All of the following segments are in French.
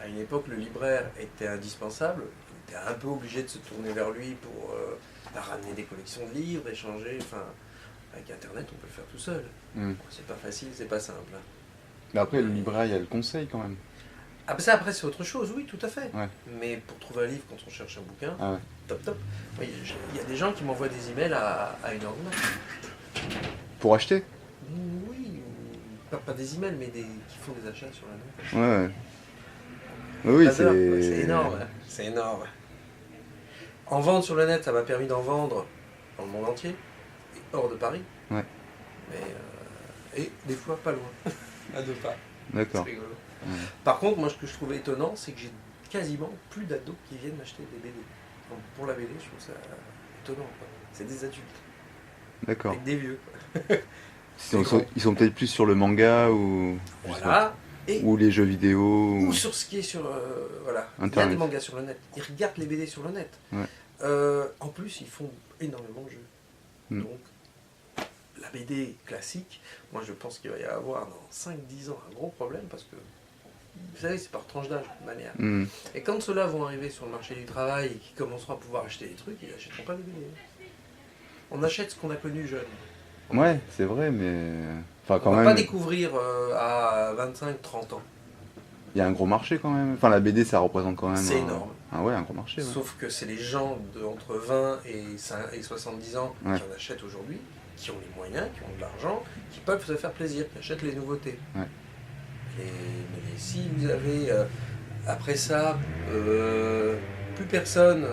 à une époque, le libraire était indispensable. On était un peu obligé de se tourner vers lui pour ramener des collections de livres, échanger. Enfin, avec Internet, on peut le faire tout seul. Hmm. Bon, c'est pas facile, c'est pas simple. Mais après, le Et- libraire, il y a le conseil quand même. Ah, bah ça, après, c'est autre chose, oui, tout à fait. Ouais. Mais pour trouver un livre, quand on cherche un bouquin, Ah ouais. top, top. Oui, il y a des gens qui m'envoient des emails à 1h du matin. Pour acheter? Oui, pas des emails, mais qui font des achats sur la net. Ouais, ouais. Oui, J'adore, ouais, c'est c'est... énorme, c'est énorme. En vente sur le net, ça m'a permis d'en vendre dans le monde entier, et hors de Paris. Ouais. Mais, et des fois pas loin, à 2 pas. C'est D'accord. rigolo. Ouais. Par contre, moi, ce que je trouvais étonnant, c'est que j'ai quasiment plus d'ados qui viennent m'acheter des BD. Donc, pour la BD, je trouve ça étonnant, quoi. C'est des adultes, D'accord. avec des vieux. Ils sont peut-être plus sur le manga ou... je sais pas. Voilà. Et Ou les jeux vidéo. ou sur ce qui est sur... voilà. Il y a Internet. des mangas sur le net. Ils regardent les BD sur le net. Ouais. En plus, ils font énormément de jeux. Mm. Donc, la BD classique, moi je pense qu'il va y avoir dans 5-10 ans un gros problème parce que, vous savez, c'est par tranche d'âge, de manière. Hmm. Et quand ceux-là vont arriver sur le marché du travail et qu'ils commenceront à pouvoir acheter des trucs, ils n'achèteront pas des BD. On achète ce qu'on a connu jeune. Ouais, c'est vrai, mais... Enfin, On quand va même, pas découvrir à 25-30 ans. il y a un gros marché quand même. Enfin, la BD, ça représente quand même... C'est énorme. Ah ouais, un gros marché, ouais. Sauf que c'est les gens entre 20 et 70 ans Ouais. qui en achètent aujourd'hui, qui ont les moyens, qui ont de l'argent, qui peuvent se faire plaisir, qui achètent les nouveautés. Ouais. Mais si vous avez, après ça, plus personne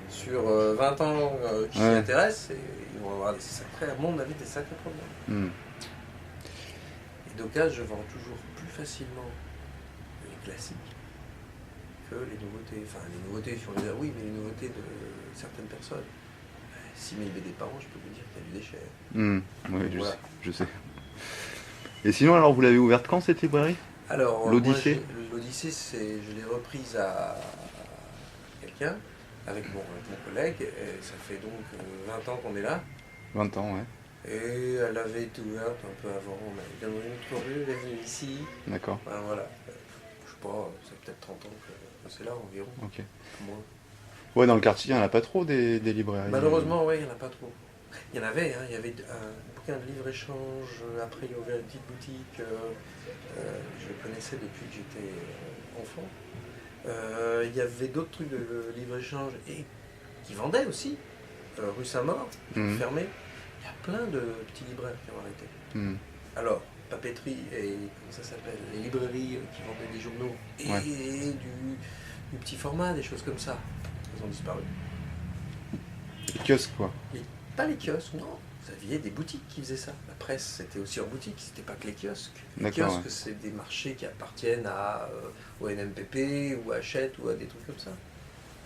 sur 20 ans qui s'y Ouais. intéresse, ils vont avoir à mon avis, des sacrés problèmes. Hmm. Et d'occasion, je vends toujours plus facilement les classiques que les nouveautés. Enfin, les nouveautés, si on les dire oui, mais les nouveautés de certaines personnes. 6000 BD par an, je peux vous dire qu'il y a du déchet. Hmm. Oui, Voilà. je sais. Et sinon, alors, vous l'avez ouverte quand, cette librairie? Alors, L'Odyssée. moi, l'Odyssée, je l'ai reprise à quelqu'un, avec mon collègue, et ça fait donc 20 ans qu'on est là. 20 ans, ouais. Et elle avait été ouverte un peu avant, on avait bien dans une autre rue, elle est venue ici. D'accord. Enfin, voilà, je sais pas, ça fait peut-être 30 ans que c'est là environ. Ok. Moins. Ouais, dans le quartier, il n'y en a pas trop des librairies. Malheureusement, oui, il n'y en a pas trop. Il y en avait, hein, il y avait un bouquin de livre-échange, après il a ouvert une petite boutique, je le connaissais depuis que j'étais enfant. Il y avait d'autres trucs de livre-échange et qui vendaient aussi, rue Saint-Maur, qui ont Mhm. fermé. Il y a plein de petits libraires qui ont arrêté. Hmm. Alors, papeterie et, comment ça s'appelle, les librairies qui vendaient des journaux et Ouais. du petit format, des choses comme ça, elles ont disparu. Les kiosques, quoi. Pas les kiosques, non. Vous aviez des boutiques qui faisaient ça. La presse, c'était aussi en boutique, c'était pas que les kiosques. Les D'accord, kiosques, ouais. c'est des marchés qui appartiennent au NMPP ou à Hachette ou à des trucs comme ça.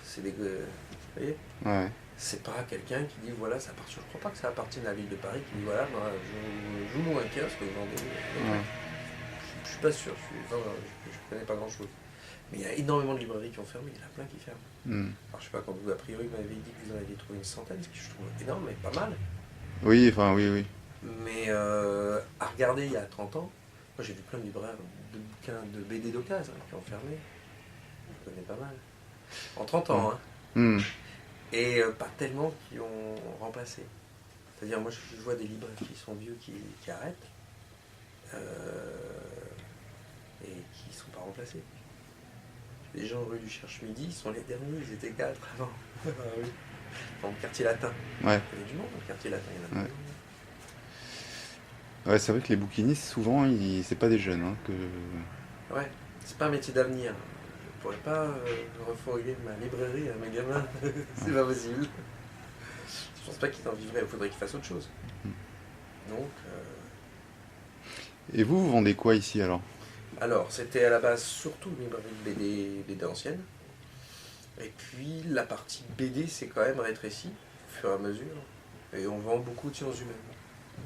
C'est des... vous voyez, Ouais. c'est pas quelqu'un qui dit voilà, ça appartient. Je crois pas que ça appartienne à la ville de Paris qui dit voilà, moi, je vous loue un kiosque et vous vendez. Ouais. Je suis pas sûr, je connais pas grand chose. Mais il y a énormément de librairies qui ont fermé, il y en a plein qui ferment. Hmm. Alors je sais pas, quand vous, a priori, vous m'avez dit que vous en aviez trouvé une centaine, ce que je trouve énorme, mais pas mal. Oui, enfin, oui, oui. Mais à regarder il y a 30 ans, moi j'ai vu plein de libraires de bouquins de BD d'occasion qui ont fermé. Je connais pas mal. En 30 ans, hein. Hmm. Et pas tellement qui ont remplacé. C'est-à-dire, moi je vois des libraires qui sont vieux qui arrêtent et qui ne sont pas remplacés. Les gens rue du Cherche-Midi, ils sont les derniers, ils étaient 4 avant. Dans le quartier latin. Ouais. Il y a du monde dans le quartier latin, il y en a Ouais. plus. Ouais, c'est vrai que les bouquinistes, souvent, c'est pas des jeunes. Hein, que... Ouais, c'est pas un métier d'avenir. Je pourrais pas refourguer ma librairie à mes gamins. C'est pas possible. Je pense pas qu'ils en vivraient, il faudrait qu'ils fassent autre chose. Donc, Et vous vendez quoi ici, alors? alors, c'était à la base surtout une librairie de BD ancienne. Et puis, la partie BD s'est quand même rétrécie au fur et à mesure. Et on vend beaucoup de sciences humaines.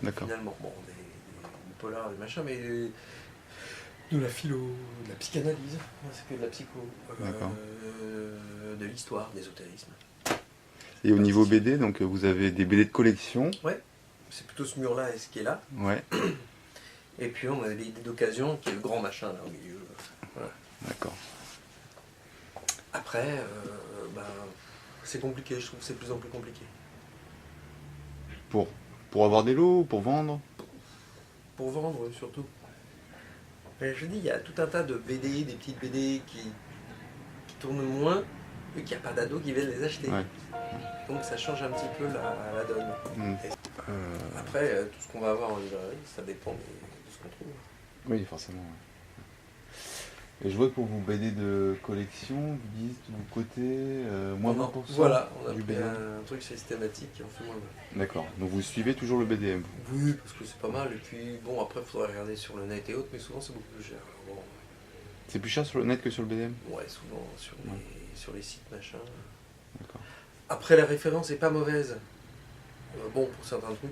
D'accord. Finalement, bon, des polars, des machins, mais de la philo, de la psychanalyse, c'est que de la psycho, D'accord. de l'histoire, d'ésotérisme. Et au niveau BD, donc vous avez des BD de collection. Ouais, c'est plutôt ce mur-là et ce qui est là. Ouais, Et puis on a des BD d'occasion, qui est le grand machin là au milieu. Voilà. d'accord. Après, c'est compliqué, je trouve que c'est de plus en plus compliqué. Pour avoir des lots, pour vendre? Pour vendre surtout. Mais je dis, il y a tout un tas de BD, des petites BD qui tournent moins, vu qu'il n'y a pas d'ados qui viennent les acheter. Ouais. Donc ça change un petit peu la donne. Mm. Après, tout ce qu'on va avoir en librairie, ça dépend de ce qu'on trouve. Oui, forcément. Ouais. Et je vois que pour vos BD de collection, vous dites de vos côtés moins 20%. Voilà, on a du pris BDM. un truc systématique qui en fait moins 20. D'accord. Donc vous suivez toujours le BDM? Oui, parce que c'est pas mal. Et puis, bon, après, il faudrait regarder sur le net et autres, mais souvent c'est beaucoup plus cher. Alors, bon, C'est plus cher sur le net que sur le BDM? ouais, souvent sur les sites machin. D'accord. Après, la référence est pas mauvaise. Bon, pour certains trucs,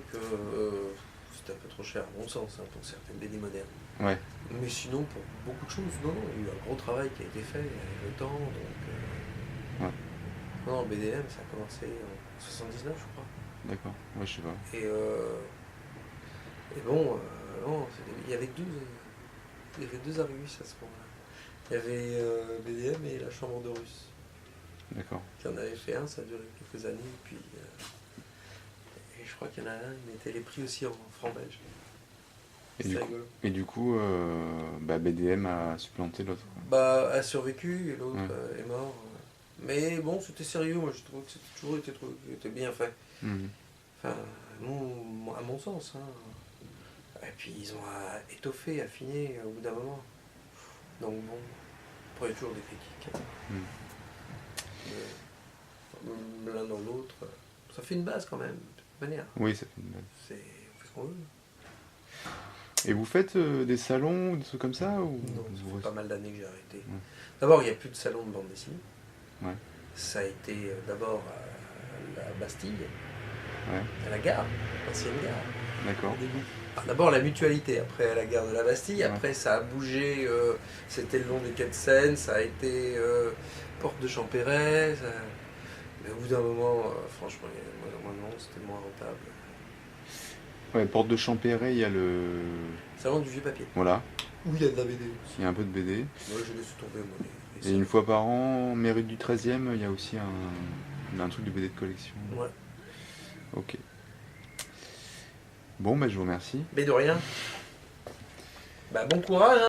c'était un peu trop cher, à mon sens, hein, pour certaines BD modernes. Ouais. Mais sinon, pour beaucoup de choses, non, il y a eu un gros travail qui a été fait avec le temps. Donc, Ouais. non, le BDM, ça a commencé en 79, je crois. D'accord. Ouais, je sais pas. Et bon, non, il y avait deux arrivistes à ce moment-là. Il y avait BDM et la Chambre de Russe. D'accord. Qui en avait fait un, ça a duré quelques années. Puis, et je crois qu'il y en a un, il mettait les prix aussi en francs belges. Et du coup, BDM a supplanté l'autre. A survécu et l'autre est mort. Mais bon, c'était sérieux, moi je trouve que c'était toujours été bien fait. Mmh. Enfin, à mon sens. Hein. Et puis ils ont étoffé, affiné au bout d'un moment. Donc bon, après il y a toujours des critiques. L'un dans l'autre, ça fait une base quand même, de toute manière. Oui, ça fait une base. On fait ce qu'on veut. Et vous faites des salons ou des trucs comme ça ou... Non, ça fait pas mal d'années que j'ai arrêté. Ouais. D'abord, il n'y a plus de salon de bande dessinée. Ouais. Ça a été d'abord à la Bastille, Ouais. à la gare, l'ancienne gare. D'accord. Au début. D'abord la Mutualité, après à la gare de la Bastille, après ça a bougé, c'était le long des quais de Seine, ça a été porte de Champéret. Mais au bout d'un moment, franchement, c'était moins rentable. Ouais, porte de Champéret, il y a le... Salon du vieux papier. Voilà. Où il y a de la BD aussi. Il y a un peu de BD. Moi, je laisse tomber. Et une fois par an, mairie du 13e, il y a aussi un truc de BD de collection. Ouais. Ok. Bon, je vous remercie. Mais de rien. Bon courage. Hein.